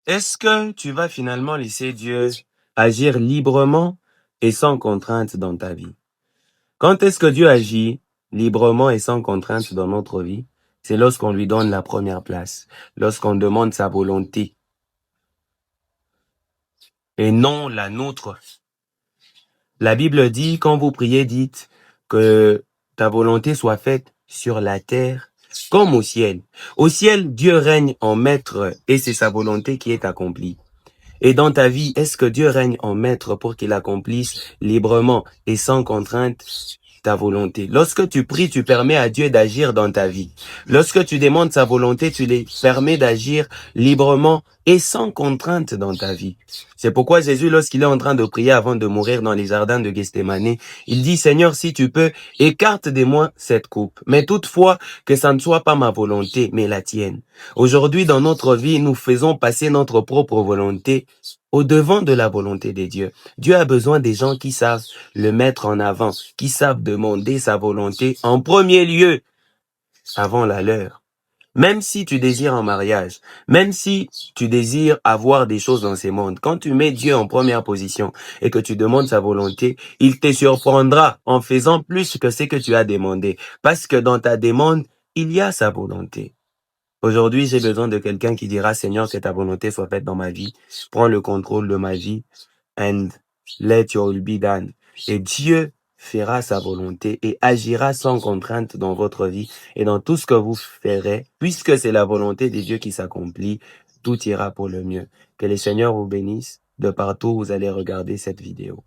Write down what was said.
Est-ce que tu vas finalement laisser Dieu agir librement et sans contrainte dans ta vie? Quand est-ce que Dieu agit librement et sans contrainte dans notre vie? C'est lorsqu'on lui donne la première place, lorsqu'on demande sa volonté et non la nôtre. La Bible dit, quand vous priez, dites que ta volonté soit faite sur la terre comme au ciel. Au ciel, Dieu règne en maître et c'est sa volonté qui est accomplie. Et dans ta vie, est-ce que Dieu règne en maître pour qu'il accomplisse librement et sans contrainte ta volonté? Lorsque tu pries, tu permets à Dieu d'agir dans ta vie. Lorsque tu demandes sa volonté, tu les permets d'agir librement et sans contrainte dans ta vie. C'est pourquoi Jésus, lorsqu'il est en train de prier avant de mourir dans les jardins de Gethsémane, il dit, Seigneur, si tu peux, écarte de moi cette coupe. Mais toutefois, que ça ne soit pas ma volonté, mais la tienne. Aujourd'hui, dans notre vie, nous faisons passer notre propre volonté au devant de la volonté de Dieu. Dieu a besoin des gens qui savent le mettre en avant, qui savent demander sa volonté en premier lieu avant la leur. Même si tu désires un mariage, même si tu désires avoir des choses dans ces mondes, quand tu mets Dieu en première position et que tu demandes sa volonté, il te surprendra en faisant plus que ce que tu as demandé. Parce que dans ta demande, il y a sa volonté. Aujourd'hui, j'ai besoin de quelqu'un qui dira, Seigneur, que ta volonté soit faite dans ma vie. Prends le contrôle de ma vie and let your will be done. Et Dieu fera sa volonté et agira sans contrainte dans votre vie et dans tout ce que vous ferez, puisque c'est la volonté de Dieu qui s'accomplit, tout ira pour le mieux. Que le Seigneur vous bénisse de partout où vous allez regarder cette vidéo.